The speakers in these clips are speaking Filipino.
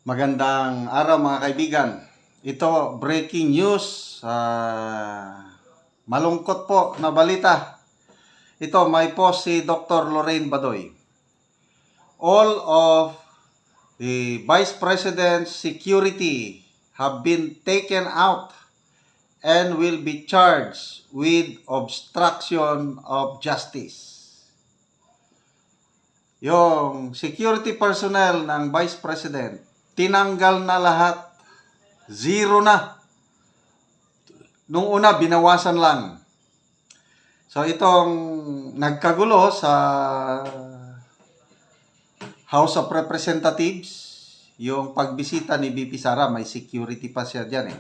Magandang araw mga kaibigan. Ito breaking news. Malungkot po na balita. Ito may post si Dr. Lorraine Badoy. All of the Vice President's security have been taken out and will be charged with obstruction of justice. Yung security personnel ng Vice President, tinanggal na lahat. Zero na. Nung una, binawasan lang. So, itong nagkagulo sa House of Representatives, yung pagbisita ni BP Sara, may security pa siya dyan eh.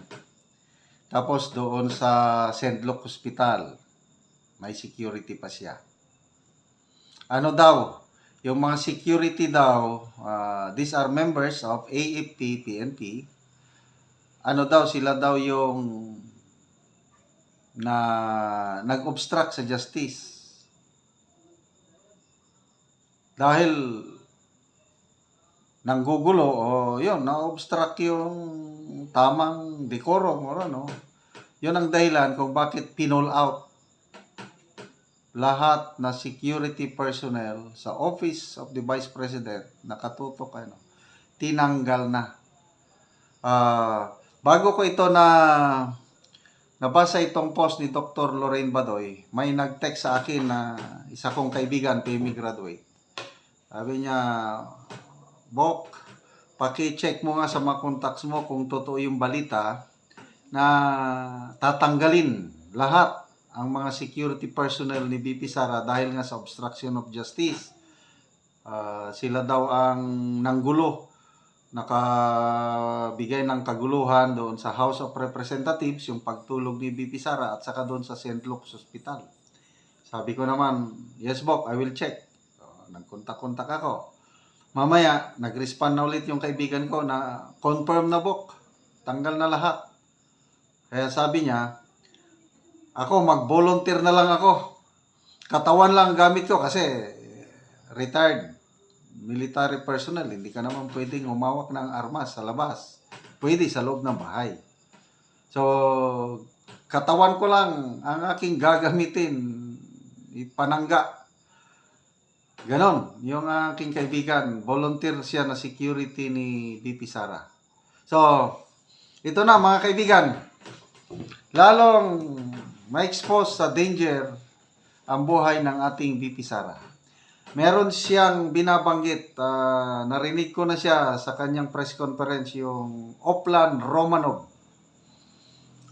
Tapos doon sa St. Luke Hospital, may security pa siya. Ano daw? Yung mga security daw, these are members of AFP, PNP. Ano daw, sila daw yung nag-obstruct sa justice. Dahil nanggugulo, yun, na-obstruct yung tamang decorum, or ano. Yun ang dahilan kung bakit pinol out lahat na security personnel sa Office of the Vice President, nakatutok, tinanggal na. Bago ko ito nabasa itong post ni Dr. Lorraine Badoy, may nag-text sa akin na isa kong kaibigan, PME graduate. Sabi niya, Bok, paki-check mo nga sa mga contacts mo kung totoo yung balita na tatanggalin lahat ang mga security personnel ni BP Sara dahil nga sa obstruction of justice. Sila daw ang nanggulo, nakabigay ng kaguluhan doon sa House of Representatives, yung pagtulog ni BP Sara, at saka doon sa St. Luke's Hospital. Sabi ko naman, yes Bok, I will check. Nagkontak-kontak ako. Mamaya, nag-respond na ulit yung kaibigan ko na confirm na Bok, tanggal na lahat. Kaya sabi niya, ako, mag-volunteer na lang ako. Katawan lang gamit ko kasi retired military personnel. Hindi ka naman pwedeng humawak ng armas sa labas. Pwede sa loob ng bahay. So, katawan ko lang ang aking gagamitin. Ipanangga. Ganon. Yung aking kaibigan, volunteer siya na security ni BP Sara. So, ito na mga kaibigan. Lalong ma-expose sa danger ang buhay ng ating BP Sara. Meron siyang binabanggit, narinig ko na siya sa kanyang press conference, yung Oplan Romanov.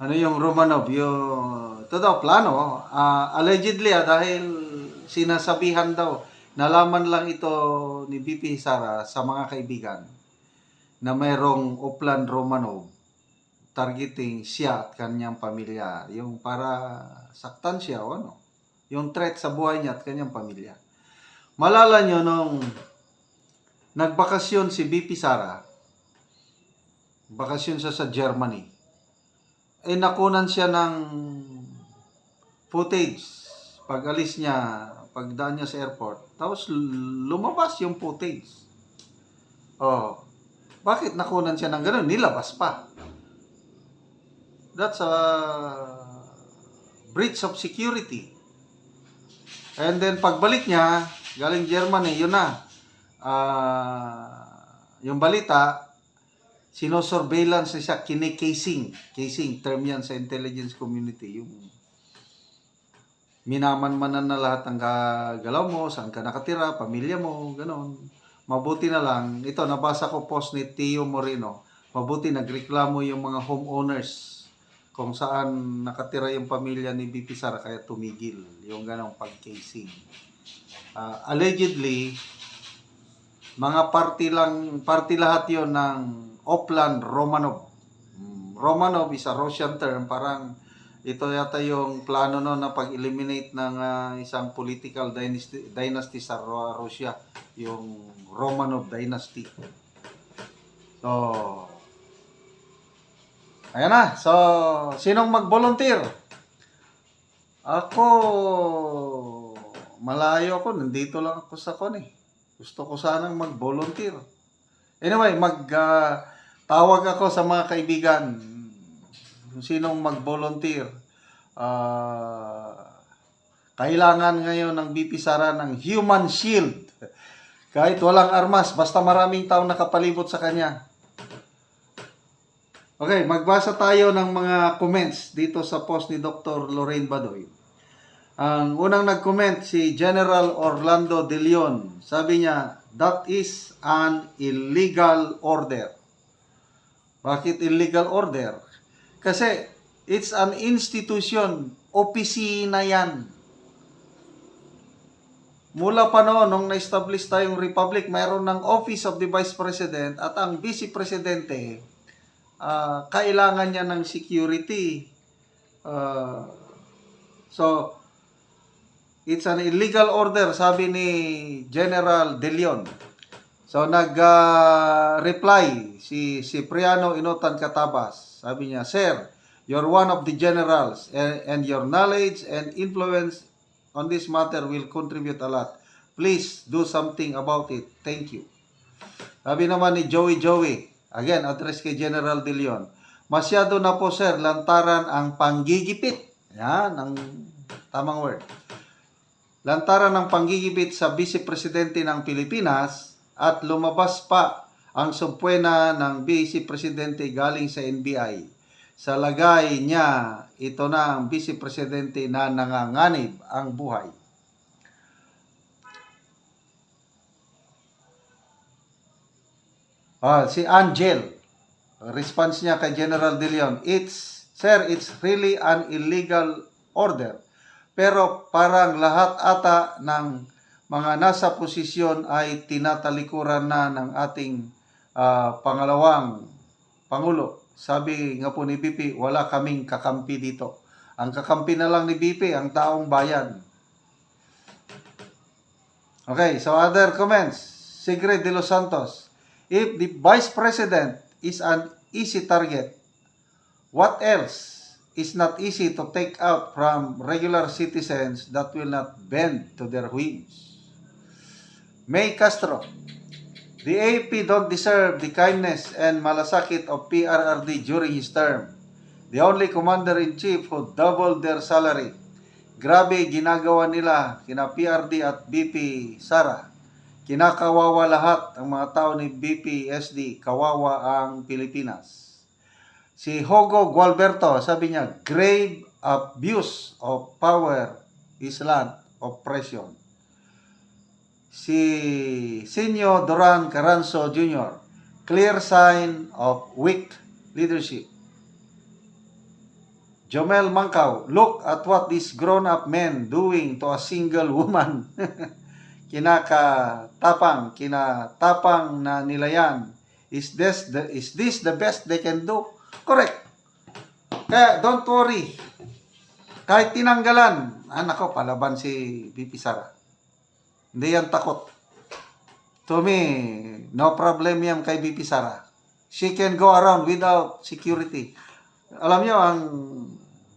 Ano yung Romanov? Ito daw, plano. Allegedly, dahil sinasabihan daw, nalaman lang ito ni BP Sara sa mga kaibigan na mayroong Oplan Romanov targeting siya at kanyang pamilya, yung para saktan siya o ano, yung threat sa buhay niya at kanyang pamilya. Malala nyo nung nagbakasyon si BP Sara, bakasyon siya sa Germany, nakunan siya ng footage pag alis niya, pagdaan niya sa airport, tapos lumabas yung footage. Bakit nakunan siya ng ganun? Nilabas pa. That's a breach of security. And then pagbalik niya, galing Germany, yun na. Yung balita, sinosurveillance siya, kine-casing. Casing, term yan sa intelligence community. Yung minaman-manan na lahat ng galaw mo, saan ka nakatira, pamilya mo, ganon. Mabuti na lang, ito, nabasa ko post ni Tio Moreno, mabuti nagreklamo yung mga homeowners kung saan nakatira yung pamilya ni BP Sara, kaya tumigil yung ganong pag-casing. Allegedly, mga party lahat yon ng Oplan Romanov. Romanov is a Russian term, parang ito yata yung plano no na pag-eliminate ng isang political dynasty sa Russia, yung Romanov dynasty. So, ayan na. So, sinong mag-volunteer? Ako, malayo ako. Nandito lang ako sa Gusto ko sanang mag-volunteer. Anyway, tawag ako sa mga kaibigan, kung sinong mag-volunteer. Kailangan ngayon ng BP Sara ng human shield. Kahit walang armas, basta maraming taong nakapalibot sa kanya. Okay, magbasa tayo ng mga comments dito sa post ni Dr. Lorraine Badoy. Ang unang nag-comment si General Orlando De Leon. Sabi niya, that is an illegal order. Bakit illegal order? Kasi it's an institution, opisina yan. Mula pa noon, nung na-establish tayong republic, mayroon ng Office of the Vice President at ang Vice Presidente, kailangan niya ng security. So, it's an illegal order, sabi ni General De Leon. So, nag-reply si Cipriano Inotan Catabas. Sabi niya, Sir, you're one of the generals and your knowledge and influence on this matter will contribute a lot. Please do something about it. Thank you. Sabi naman ni Joey, again, address kay General De Leon. Masyado na po, sir, lantaran ang panggigipit. Yan, ang tamang word. Lantaran ng panggigipit sa Vice Presidente ng Pilipinas at lumabas pa ang subpwena ng Vice Presidente galing sa NBI. Sa lagay niya, ito na ang Vice Presidente na nanganganib ang buhay. Si Angel, response niya kay General De Leon, Sir, it's really an illegal order. Pero parang lahat ata ng mga nasa posisyon ay tinatalikuran na ng ating pangalawang Pangulo. Sabi nga po ni BP, wala kaming kakampi dito. Ang kakampi na lang ni BP, ang taong bayan. Okay, so other comments. Sigrid de los Santos. If the Vice President is an easy target, what else is not easy to take out from regular citizens that will not bend to their whims? May Castro. The AP don't deserve the kindness and malasakit of PRRD during his term. The only commander-in-chief who doubled their salary. Grabe ginagawa nila kina PRD at BP Sara. Kinakawawa lahat ang mga tao ni BP SD. Kawawa ang Pilipinas. Si Hugo Gualberto, sabi niya, grave abuse of power is land oppression. Si Senyo Duran Caranzo Jr., clear sign of weak leadership. Jomel Mangkaw, look at what these grown-up men doing to a single woman. Kinatapang na nila yan. Is this the best they can do? Correct. Kaya don't worry. Kahit tinanggalan, nako, palaban si BP Sara. Hindi yan takot. To me, no problem yan kay BP Sara. She can go around without security. Alam niyo, ang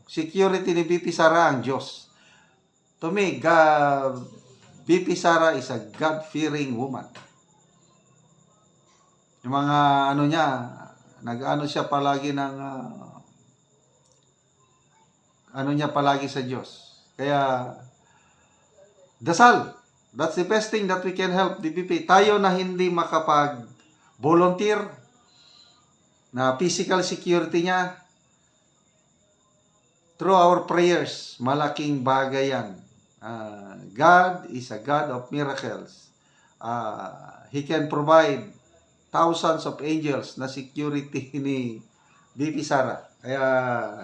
security ni BP Sara ang Diyos. To me, BP Sara is a God-fearing woman. Yung mga nag-ano siya palagi ng palagi sa Diyos. Kaya, dasal. That's the best thing that we can help the BP. Tayo na hindi makapag-volunteer na physical security niya, through our prayers, malaking bagay yan. God is a God of miracles. He can provide thousands of angels na security ni BP Sara. Kaya,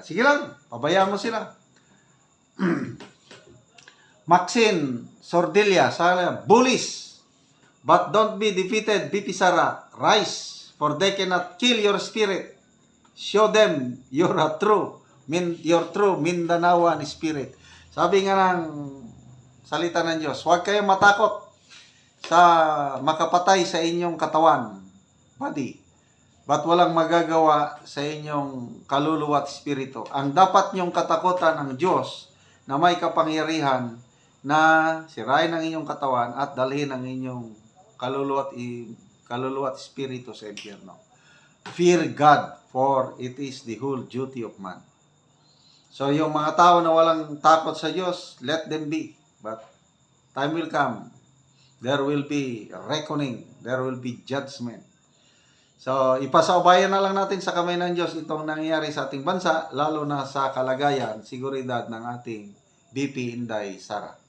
sige lang, pabayaan mo sila. Maxine Sordilla, bullies, but don't be defeated, BP Sara. Rise, for they cannot kill your spirit. Show them your true Mindanaoan spirit. Sabi nga ng salita ng Diyos, huwag kayong matakot sa makapatay sa inyong katawan, body, but walang magagawa sa inyong kaluluwa at spirito. Ang dapat nyong katakutan ng Diyos na may kapangyarihan na sirain ang inyong katawan at dalhin ang inyong kaluluwa at kaluluwa at espiritu sa impyerno. Fear God, for it is the whole duty of man. So, yung mga tao na walang takot sa Diyos, let them be. But time will come. There will be reckoning. There will be judgment. So, ipasaubayan na lang natin sa kamay ng Diyos itong nangyayari sa ating bansa, lalo na sa kalagayan, seguridad ng ating BP Inday Sara.